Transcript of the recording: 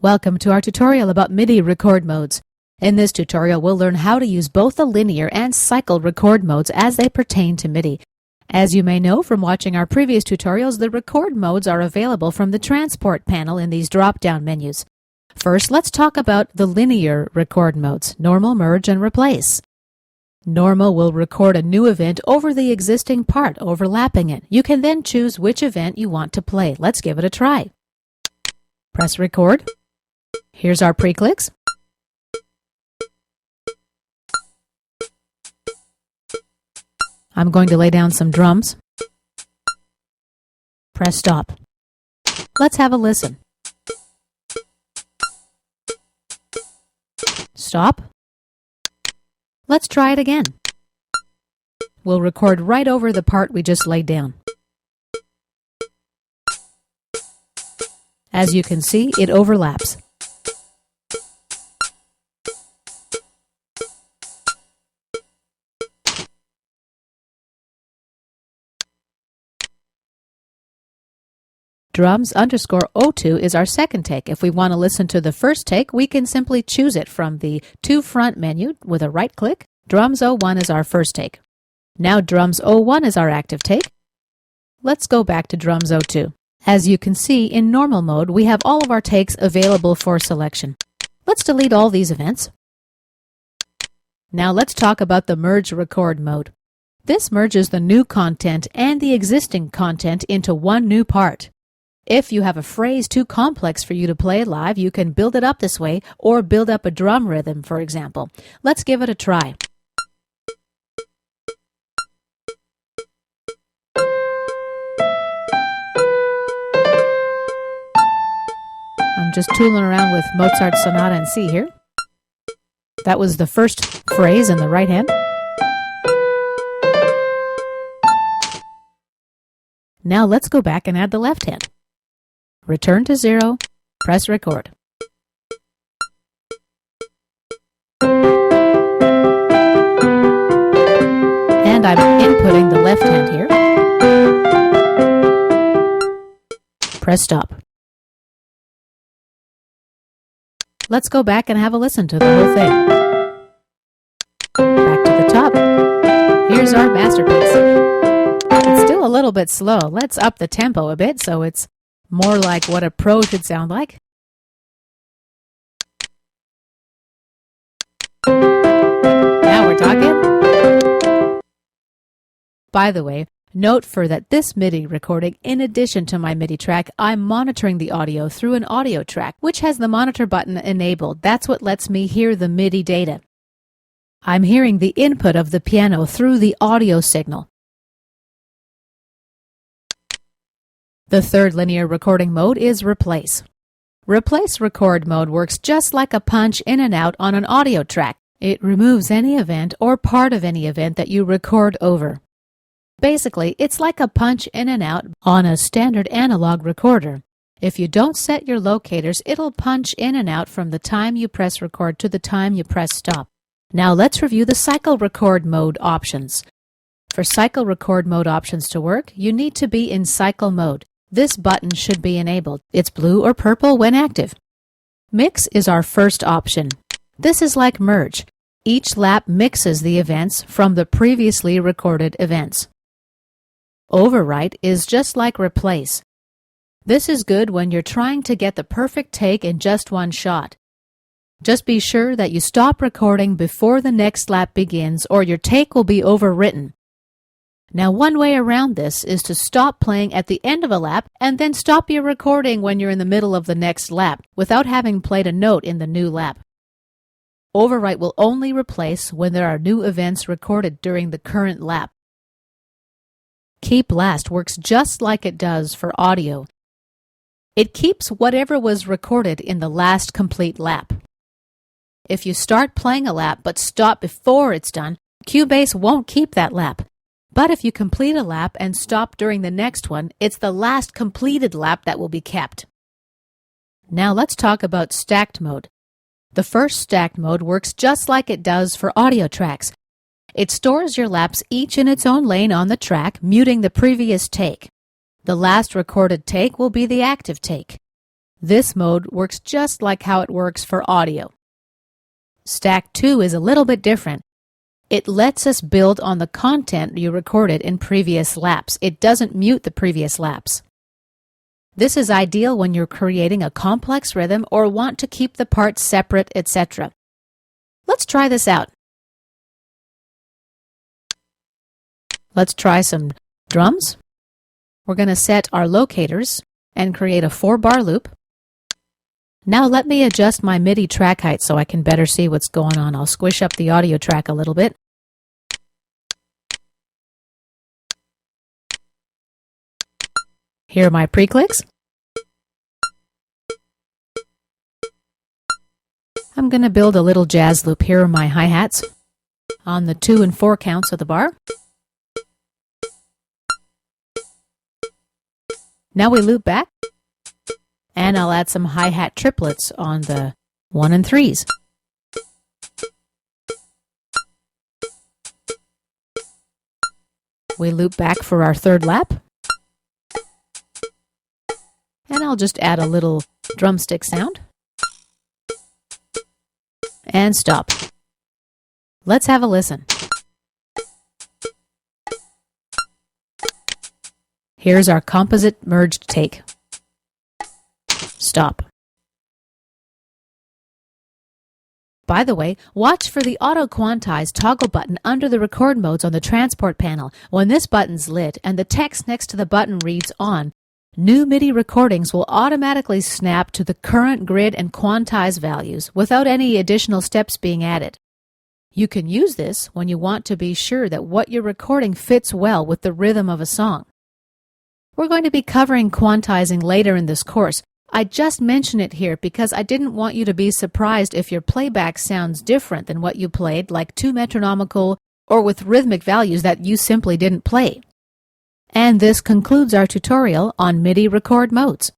Welcome to our tutorial about MIDI record modes. In this tutorial, we'll learn how to use both the linear and cycle record modes as they pertain to MIDI. As you may know from watching our previous tutorials, the record modes are available from the transport panel in these drop-down menus. First, let's talk about the linear record modes: normal, merge, and replace. Normal will record a new event over the existing part, overlapping it. You can then choose which event you want to play. Let's give it a try. Press record. Here's our pre-clicks. I'm going to lay down some drums. Press stop. Let's have a listen. Stop. Let's try it again. We'll record right over the part we just laid down. As you can see, it overlaps. Drums_02 is our second take. If we want to listen to the first take, we can simply choose it from the To Front menu with a right click. Drums01 is our first take. Now Drums01 is our active take. Let's go back to Drums02. As you can see, in normal mode, we have all of our takes available for selection. Let's delete all these events. Now let's talk about the merge record mode. This merges the new content and the existing content into one new part. If you have a phrase too complex for you to play live, you can build it up this way, or build up a drum rhythm, for example. Let's give it a try. I'm just tooling around with Mozart's Sonata in C here. That was the first phrase in the right hand. Now let's go back and add the left hand. Return to 0, press record. And I'm inputting the left hand here. Press stop. Let's go back and have a listen to the whole thing. Back to the top. Here's our masterpiece. It's still a little bit slow. Let's up the tempo a bit so it's more like what a pro should sound like. Now we're talking. By the way, note for that this MIDI recording, in addition to my MIDI track, I'm monitoring the audio through an audio track, which has the monitor button enabled. That's what lets me hear the MIDI data. I'm hearing the input of the piano through the audio signal. The third linear recording mode is replace. Replace record mode works just like a punch in and out on an audio track. It removes any event or part of any event that you record over. Basically, it's like a punch in and out on a standard analog recorder. If you don't set your locators, it'll punch in and out from the time you press record to the time you press stop. Now let's review the cycle record mode options. For cycle record mode options to work, you need to be in cycle mode. This button should be enabled. It's blue or purple when active. Mix is our first option. This is like merge. Each lap mixes the events from the previously recorded events. Overwrite is just like replace. This is good when you're trying to get the perfect take in just one shot. Just be sure that you stop recording before the next lap begins, or your take will be overwritten. Now, one way around this is to stop playing at the end of a lap and then stop your recording when you're in the middle of the next lap without having played a note in the new lap. Overwrite will only replace when there are new events recorded during the current lap. Keep last works just like it does for audio. It keeps whatever was recorded in the last complete lap. If you start playing a lap but stop before it's done, Cubase won't keep that lap. But if you complete a lap and stop during the next one, it's the last completed lap that will be kept. Now let's talk about stacked mode. The first stacked mode works just like it does for audio tracks. It stores your laps each in its own lane on the track, muting the previous take. The last recorded take will be the active take. This mode works just like how it works for audio. Stack 2 is a little bit different. It lets us build on the content you recorded in previous laps. It doesn't mute the previous laps. This is ideal when you're creating a complex rhythm or want to keep the parts separate, etc. Let's try this out. Let's try some drums. We're going to set our locators and create a 4-bar loop. Now let me adjust my MIDI track height so I can better see what's going on. I'll squish up the audio track a little bit. Here are my pre-clicks. I'm going to build a little jazz loop. Here are my hi-hats on the 2 and 4 counts of the bar. Now we loop back, and I'll add some hi-hat triplets on the 1 and 3s. We loop back for our 3rd lap, and I'll just add a little drumstick sound, and stop. Let's have a listen. Here's our composite merged take. Stop. By the way, watch for the Auto Quantize toggle button under the record modes on the transport panel. When this button's lit and the text next to the button reads on, new MIDI recordings will automatically snap to the current grid and quantize values without any additional steps being added. You can use this when you want to be sure that what you're recording fits well with the rhythm of a song. We're going to be covering quantizing later in this course. I just mention it here because I didn't want you to be surprised if your playback sounds different than what you played, like too metronomical or with rhythmic values that you simply didn't play. And this concludes our tutorial on MIDI record modes.